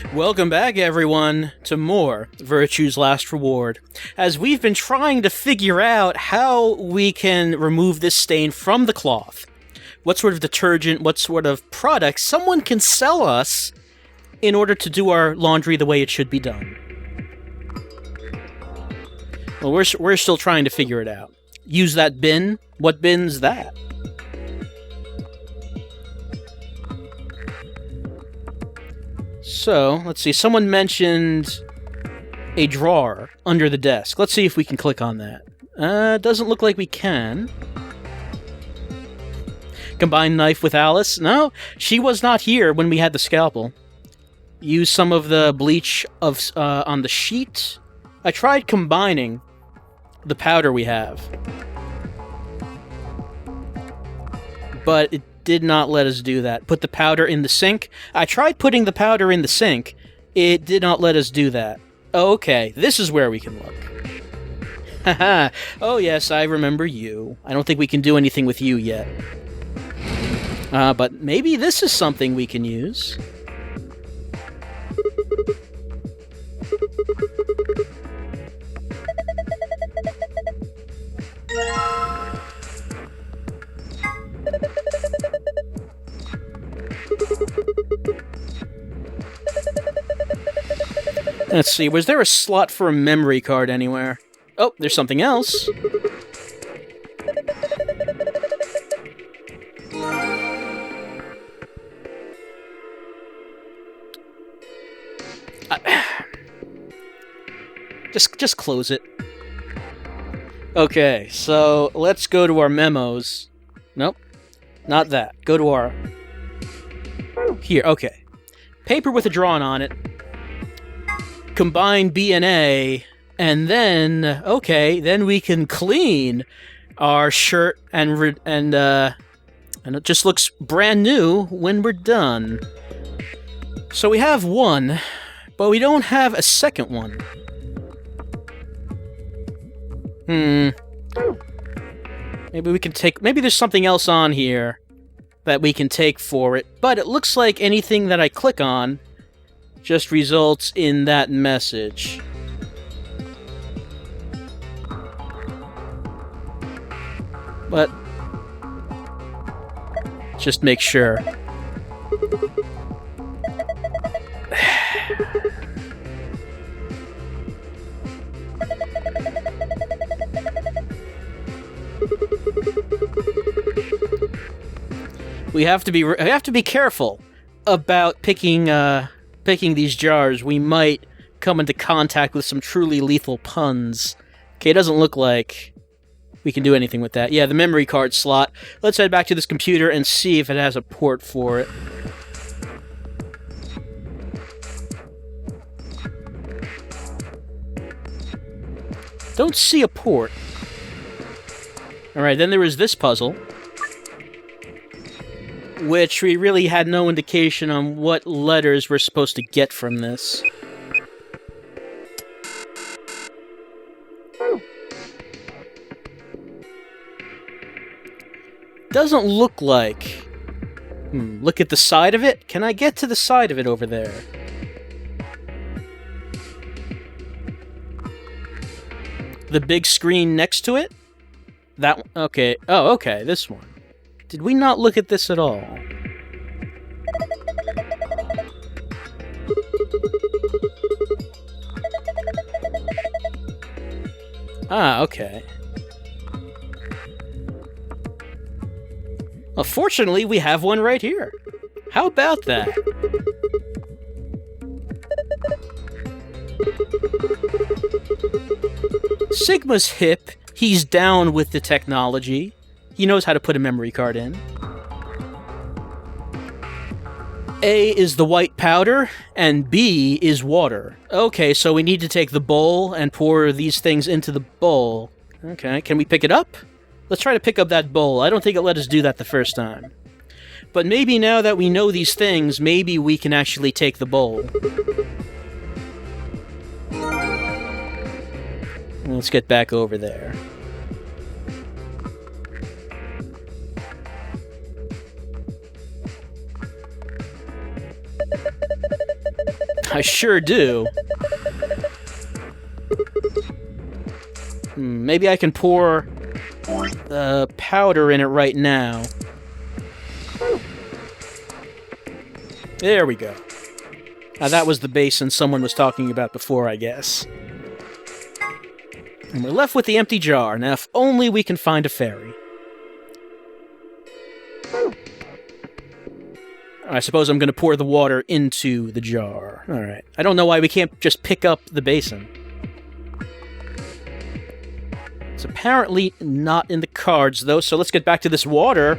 Welcome back, everyone, to more Virtue's Last Reward. As we've been trying to figure out how we can remove this stain from the cloth, what sort of detergent, what sort of product someone can sell us in order to do our laundry the way it should be done. Well, we're still trying to figure it out. Use that bin? What bin's that? So, let's see. Someone mentioned a drawer under the desk. Let's see if we can click on that. Doesn't look like we can. Combine knife with Alice? No, she was not here when we had the scalpel. Use some of the bleach on the sheet. I tried combining the powder we have, but it did not let us do that. Put the powder in the sink. I tried putting the powder in the sink. It did not let us do that. Okay, this is where we can look. Haha. Oh yes, I remember you. I don't think we can do anything with you yet. But maybe this is something we can use. Let's see, was there a slot for a memory card anywhere? Oh, there's something else. Just close it. Okay, so let's go to our memos. Nope, not that. Go to our... Here, okay. Paper with a drawing on it. Combine B and A, and then, okay, then we can clean our shirt and it just looks brand new when we're done. So we have one, but we don't have a second one. Maybe we can take... Maybe there's something else on here that we can take for it, but it looks like anything that I click on just results in that message. But just make sure. We have to be careful about picking these jars. We might come into contact with some truly lethal puns. Okay, it doesn't look like we can do anything with that. Yeah, the memory card slot. Let's head back to this computer and see if it has a port for it. Don't see a port. Alright, then there was this puzzle, which we really had no indication on what letters we're supposed to get from this. Doesn't look like... look at the side of it? Can I get to the side of it over there? The big screen next to it? That one? Okay. Oh, okay, this one. Did we not look at this at all? Ah, okay. Well, fortunately, we have one right here. How about that? Sigma's hip. He's down with the technology. He knows how to put a memory card in. A is the white powder, and B is water. Okay, so we need to take the bowl and pour these things into the bowl. Okay, can we pick it up? Let's try to pick up that bowl. I don't think it let us do that the first time. But maybe now that we know these things, maybe we can actually take the bowl. Let's get back over there. I sure do. Maybe I can pour powder in it right now. There we go. Now that was the basin someone was talking about before, I guess. And we're left with the empty jar. Now, if only we can find a fairy. I suppose I'm going to pour the water into the jar. Alright. I don't know why we can't just pick up the basin. It's apparently not in the cards, though, so let's get back to this water.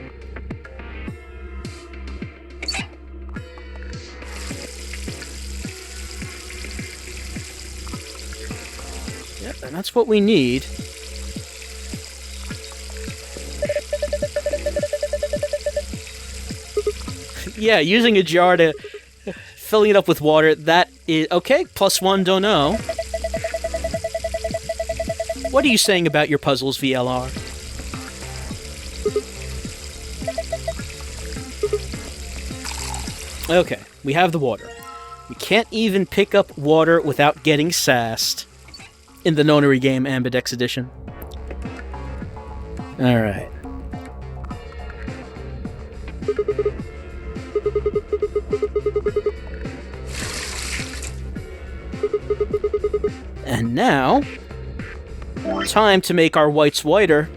Yep, and that's what we need. Yeah, using a jar to... filling it up with water, that is... Okay, +1, don't know. What are you saying about your puzzles, VLR? Okay, we have the water. We can't even pick up water without getting sassed in the nonary game Ambidex Edition. Alright. And now... time to make our whites whiter.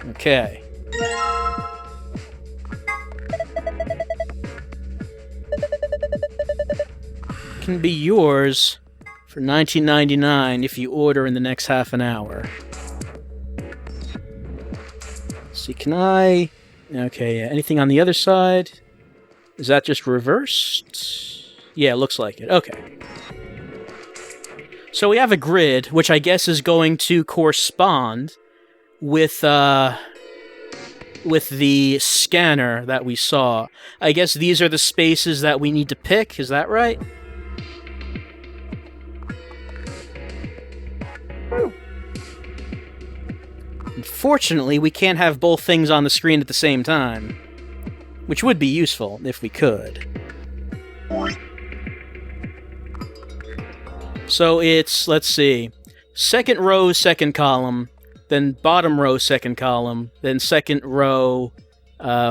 Okay. Can be yours for $19.99 if you order in the next half an hour. Let's see, can I... Okay, yeah. Anything on the other side? Is that just reversed? Yeah, it looks like it. Okay. So we have a grid, which I guess is going to correspond with the scanner that we saw. I guess these are the spaces that we need to pick, is that right? Unfortunately, we can't have both things on the screen at the same time. Which would be useful, if we could. So it's, let's see, second row, second column, then bottom row, second column, then second row,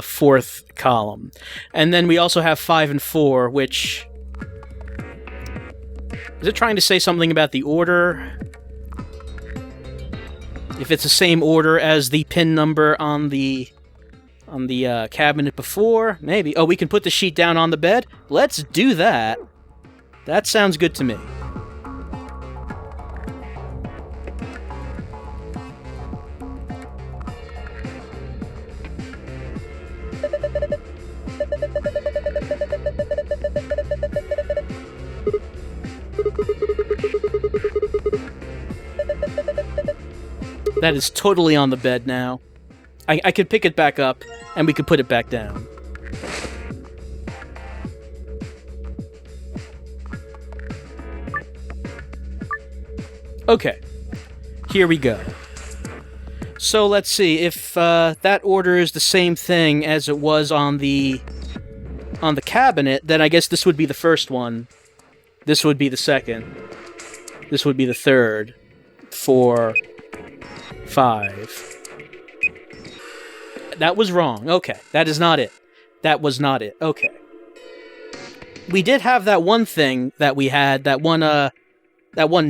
fourth column. And then we also have 5 and 4, which... Is it trying to say something about the order? If it's the same order as the pin number on the cabinet before? Maybe. Oh, we can put the sheet down on the bed? Let's do that. That sounds good to me. That is totally on the bed now. I could pick it back up, and we could put it back down. Okay. Here we go. So let's see, if that order is the same thing as it was on the cabinet, then I guess this would be the first one. This would be the second. This would be the third. 4, 5... That was wrong. Okay. That is not it. That was not it. Okay. We did have that one thing that we had, that one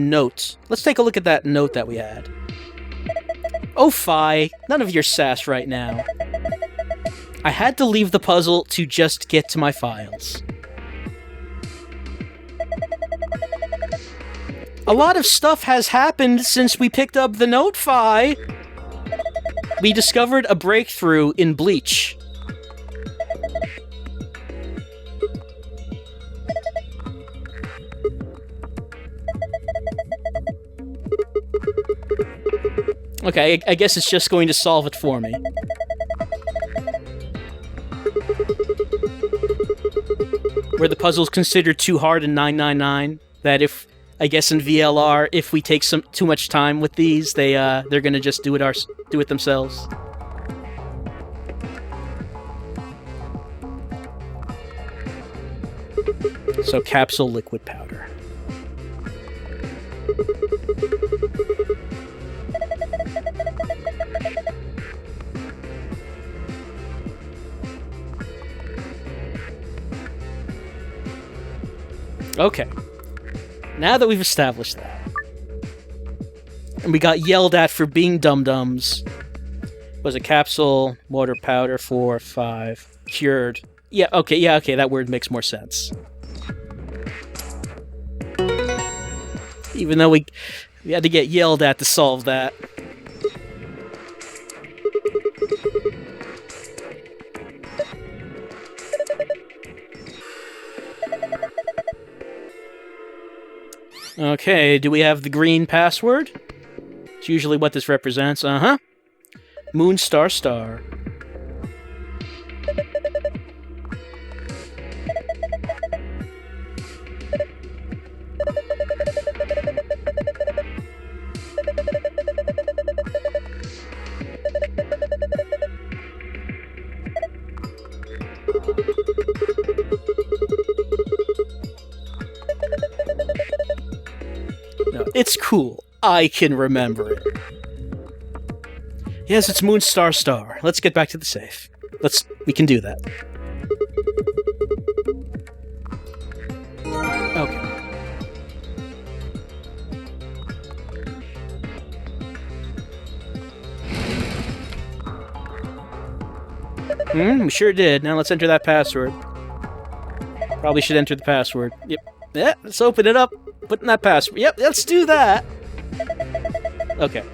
note. Let's take a look at that note that we had. Oh, Fi. None of your sass right now. I had to leave the puzzle to just get to my files. A lot of stuff has happened since we picked up the note, Fi. We discovered a breakthrough in Bleach. Okay, I guess it's just going to solve it for me. Were the puzzles considered too hard in 999? That if, I guess in VLR, if we take too much time with these, they're gonna just do it themselves. So capsule, liquid, powder. Okay. Now that we've established that, and we got yelled at for being dum-dums, was a capsule, water, powder, 4, 5, cured. Yeah, okay, that word makes more sense. Even though we had to get yelled at to solve that. Okay, do we have the green password? It's usually what this represents. Uh-huh. Moon, star, star. No, it's cool. I can remember it. Yes, it's Moon Star Star. Let's get back to the safe. We can do that. Okay. We sure did. Now let's enter that password. Probably should enter the password. Yep. Yeah, let's open it up. Put in that password. Yep, let's do that. Okay.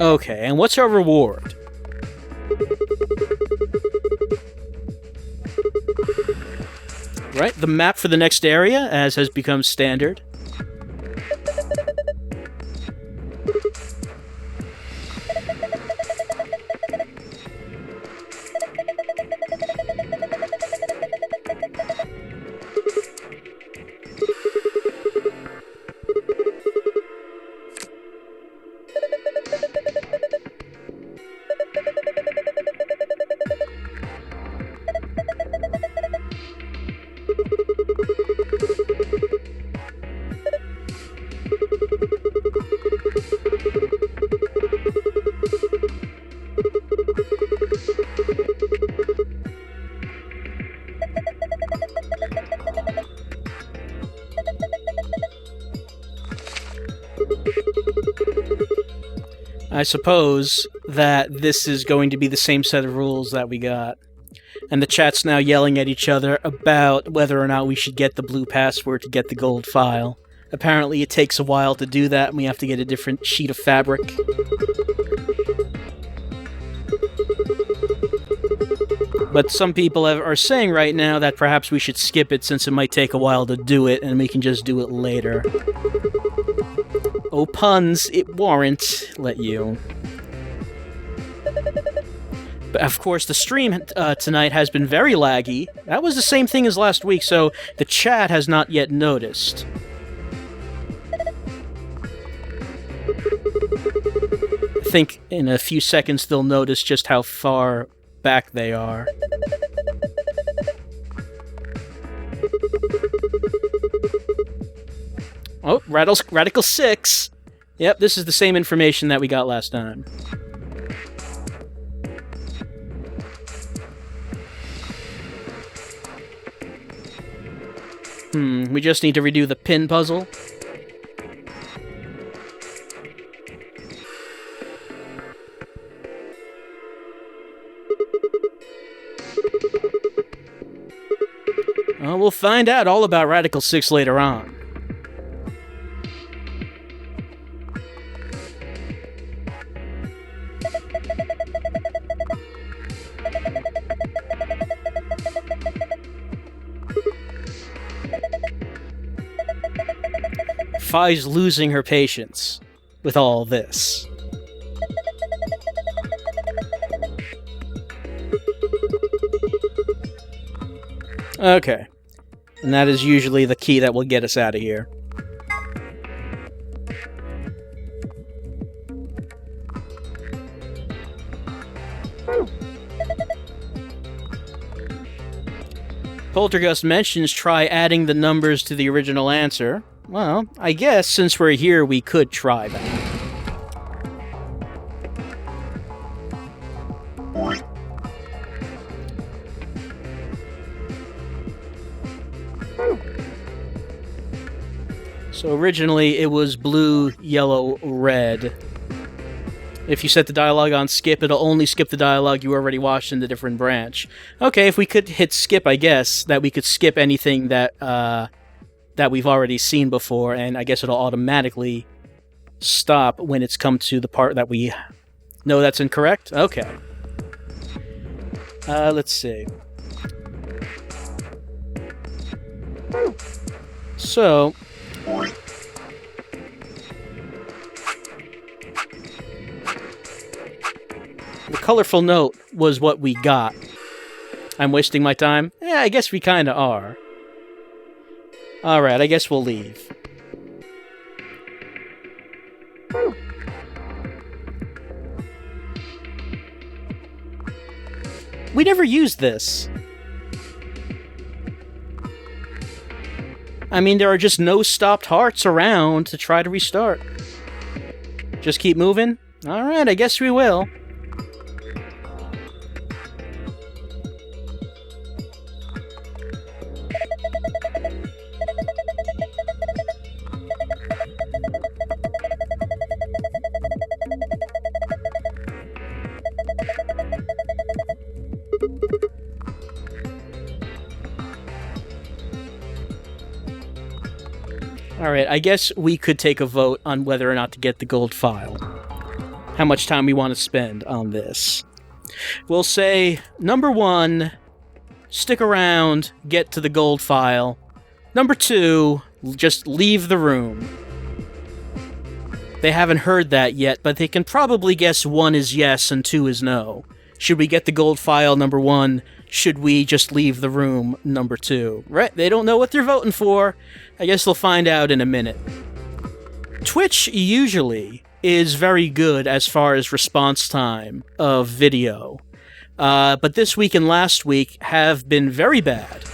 Okay, and what's our reward? Right, the map for the next area, as has become standard. I suppose that this is going to be the same set of rules that we got. And the chat's now yelling at each other about whether or not we should get the blue password to get the gold file. Apparently it takes a while to do that, and we have to get a different sheet of fabric. But some people are saying right now that perhaps we should skip it since it might take a while to do it, and we can just do it later. Oh, puns, it warrant let you. But of course, the stream tonight has been very laggy. That was the same thing as last week, so the chat has not yet noticed. I think in a few seconds they'll notice just how far back they are. Oh, Radical 6! Yep, this is the same information that we got last time. We just need to redo the pin puzzle. Well, we'll find out all about Radical 6 later on. Fi's losing her patience with all this. Okay. And that is usually the key that will get us out of here. Poltergust mentions try adding the numbers to the original answer. Well, I guess since we're here, we could try that. So originally it was blue, yellow, red. If you set the dialogue on skip, it'll only skip the dialogue you already watched in the different branch. Okay, if we could hit skip, I guess, that we could skip anything that that we've already seen before, and I guess it'll automatically stop when it's come to the part that we know that's incorrect? Okay. Let's see. So... the colorful note was what we got. I'm wasting my time? Yeah, I guess we kinda are. Alright, I guess we'll leave. We never used this. I mean, there are just no stopped hearts around to try to restart. Just keep moving? Alright, I guess we will. Alright, I guess we could take a vote on whether or not to get the gold file. How much time we want to spend on this. We'll say, number 1, stick around, get to the gold file. Number 2, just leave the room. They haven't heard that yet, but they can probably guess 1 is yes and 2 is no. Should we get the gold file, number 1? Should we just leave the room, number 2? Right? They don't know what they're voting for. I guess they'll find out in a minute. Twitch usually is very good as far as response time of video. But this week and last week have been very bad.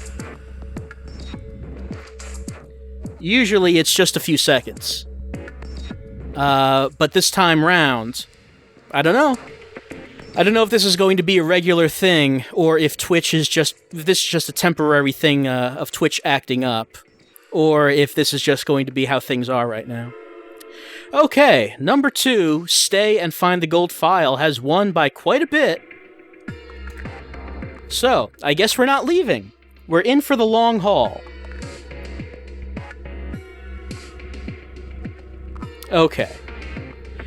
Usually it's just a few seconds. But this time round, I don't know. I don't know if this is going to be a regular thing, or if Twitch is just... if this is just a temporary thing of Twitch acting up. Or if this is just going to be how things are right now. Okay, number 2, stay and find the gold file, has won by quite a bit. So, I guess we're not leaving. We're in for the long haul. Okay.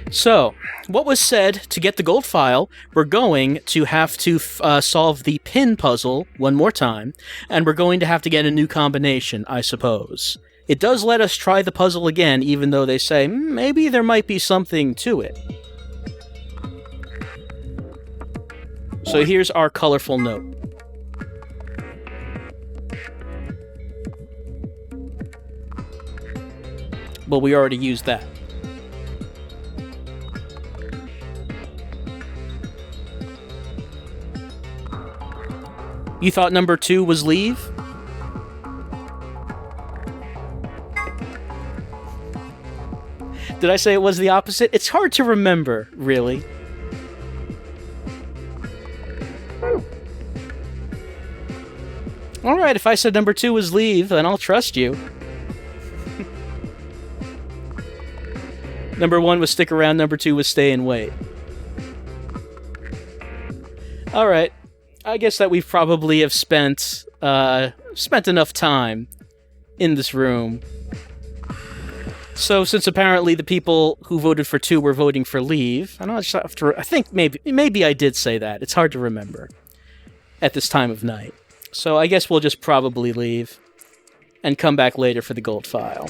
So, what was said to get the gold file, we're going to have to solve the pin puzzle one more time, and we're going to have to get a new combination, I suppose. It does let us try the puzzle again, even though they say, maybe there might be something to it. So here's our colorful note. Well, we already used that. You thought number 2 was leave? Did I say it was the opposite? It's hard to remember, really. Alright, if I said number 2 was leave, then I'll trust you. Number 1 was stick around, number 2 was stay and wait. Alright. I guess that we probably have spent enough time in this room. So, since apparently the people who voted for 2 were voting for leave, I think maybe I did say that. It's hard to remember at this time of night. So I guess we'll just probably leave and come back later for the gold file.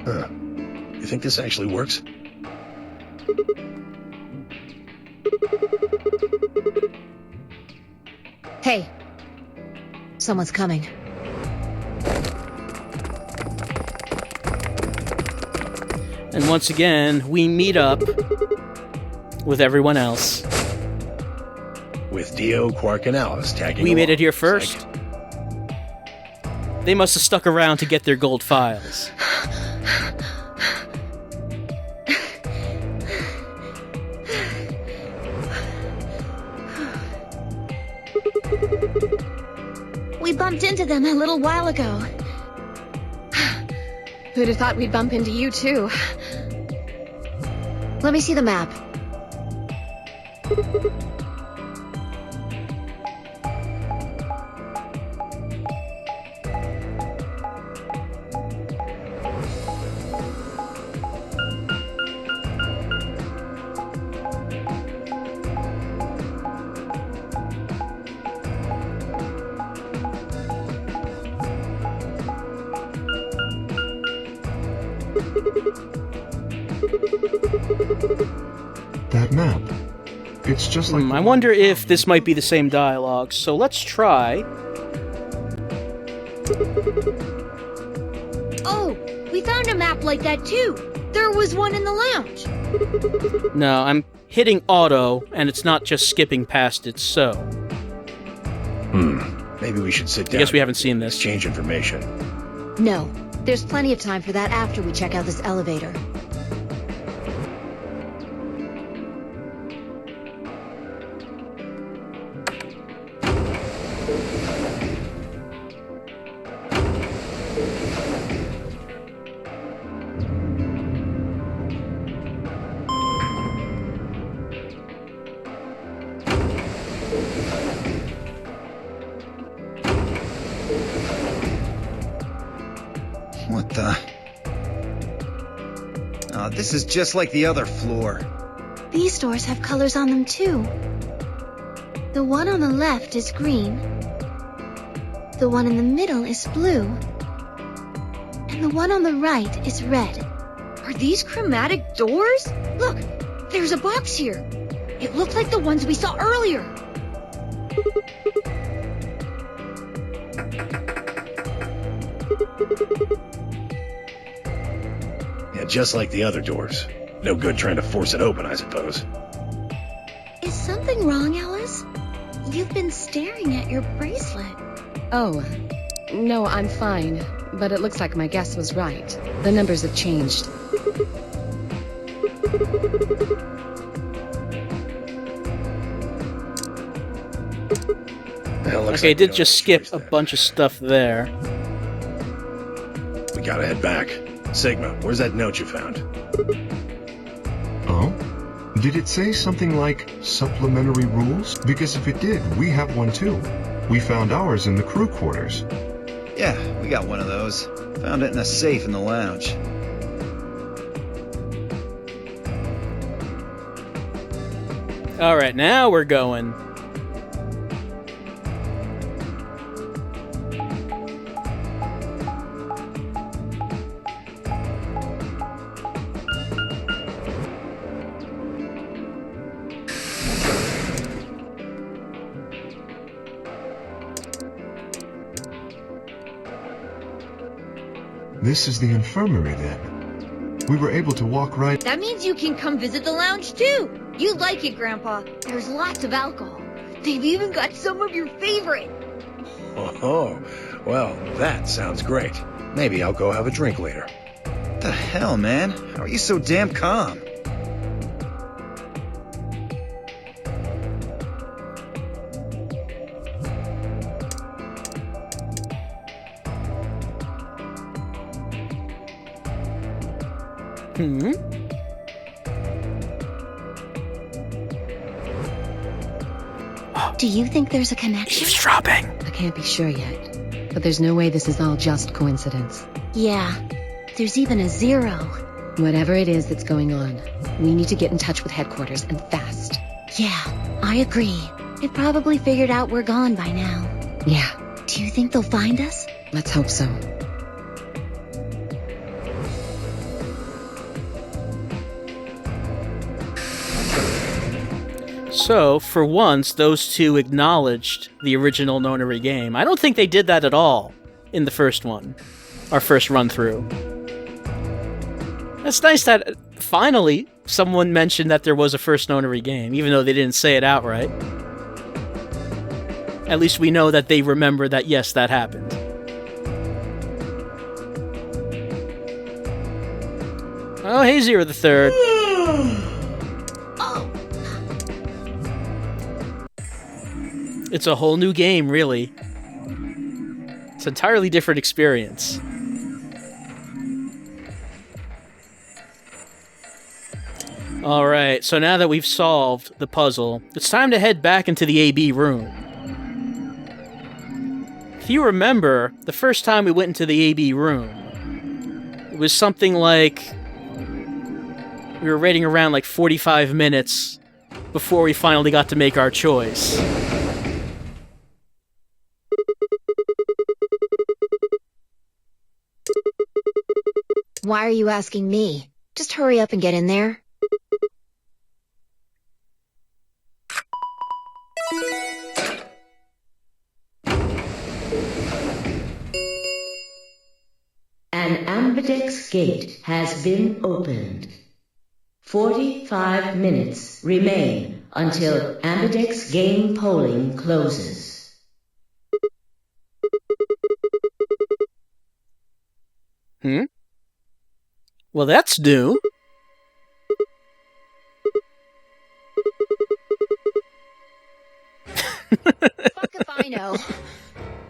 You think this actually works? Hey. Someone's coming. And once again, we meet up with everyone else. With Dio, Quark, and Alice tagging We along. made it here first. They must have stuck around to get their gold files. We bumped into them a little while ago. Who'd have thought we'd bump into you, too? Let me see the map. That map. It's just like... I wonder if this might be the same dialogue, so let's try. Oh, we found a map like that too. There was one in the lounge. No, I'm hitting auto, and it's not just skipping past it, so... Maybe we should sit down. I guess we haven't seen this. Exchange information. No, there's plenty of time for that after we check out this elevator. What the? Oh, this is just like the other floor. These doors have colors on them too. The one on the left is green. The one in the middle is blue. And the one on the right is red. Are these chromatic doors? Look, there's a box here. It looked like the ones we saw earlier. Yeah, just like the other doors. No good trying to force it open, I suppose. Is something wrong, Alice? You've been staring at your bracelet. Oh, no, I'm fine. But it looks like my guess was right. The numbers have changed. Well, looks Okay, like did we just don't have skip a choice bunch of stuff there. then. We gotta head back. Sigma, where's that note you found? Oh? Did it say something like supplementary rules? Because if it did, we have one too. We found ours in the crew quarters. Yeah, we got one of those. Found it in a safe in the lounge. Alright, now we're going. This is the infirmary then. We were able to walk right... That means you can come visit the lounge too. You'd like it, Grandpa. There's lots of alcohol. They've even got some of your favorite. Oh, well, that sounds great. Maybe I'll go have a drink later. What the hell, man? How are you so damn calm? Hmm? Do you think there's a connection? Eavesdropping! I can't be sure yet. But there's no way this is all just coincidence. Yeah. There's even a 0. Whatever it is that's going on, we need to get in touch with headquarters and fast. Yeah, I agree. It probably figured out we're gone by now. Yeah, Do you think they'll find us? let's hope so. So, for once, those two acknowledged the original nonary game. I don't think they did that at all in the first one. Our first run-through. It's nice that, finally, someone mentioned that there was a first nonary game, even though they didn't say it outright. At least we know that they remember that, yes, that happened. Oh, hey, Zero the Third. It's a whole new game, really. It's an entirely different experience. Alright, so now that we've solved the puzzle, it's time to head back into the AB room. If you remember, the first time we went into the AB room, it was something like... we were waiting around like 45 minutes before we finally got to make our choice. Why are you asking me? Just hurry up and get in there. An ambidex gate has been opened. 45 minutes remain until ambidex game polling closes. Well, that's new. Fuck if I know.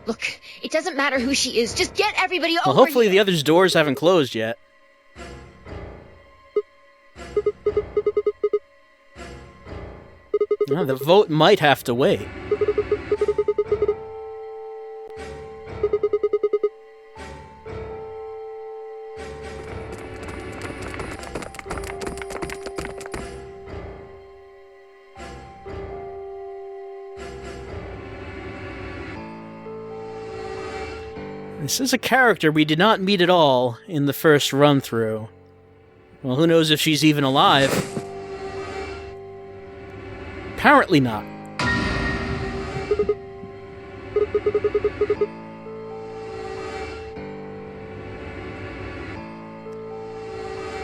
Look, it doesn't matter who she is. Just get everybody over Well, hopefully the others' doors haven't closed yet. Well, the vote might have to wait. This is a character we did not meet at all in the first run-through. Well, who knows if she's even alive? Apparently not.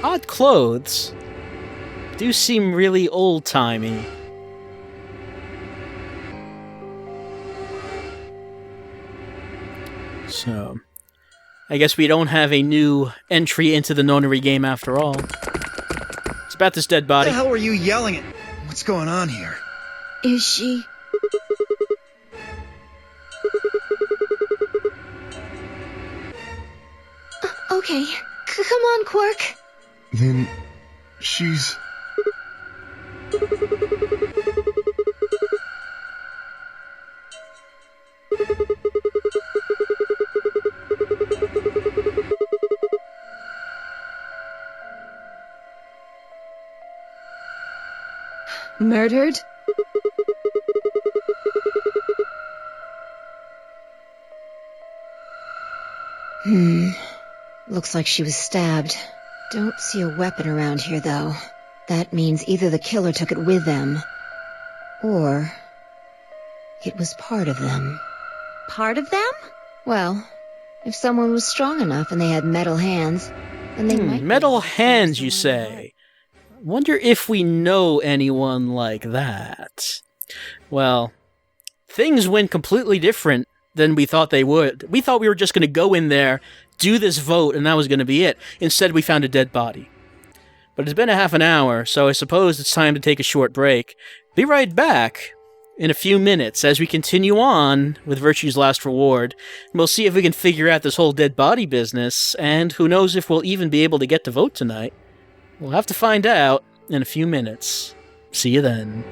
Odd clothes do seem really old-timey. So, I guess we don't have a new entry into the nonary game after all. It's about this dead body. What the hell were you yelling at? What's going on here? Is she... Okay, come on, Quark. Then she's... Murdered? Looks like she was stabbed. Don't see a weapon around here, though. That means either the killer took it with them, or it was part of them. Part of them? Well, if someone was strong enough and they had metal hands, then they might... Metal hands, you say? Wonder if we know anyone like that. Well, things went completely different than we thought they would. We thought we were just going to go in there, do this vote, and that was going to be it. Instead, we found a dead body. But it's been a half an hour, so I suppose it's time to take a short break. Be right back in a few minutes as we continue on with Virtue's Last Reward. We'll see if we can figure out this whole dead body business, and who knows if we'll even be able to get to vote tonight. We'll have to find out in a few minutes. See you then.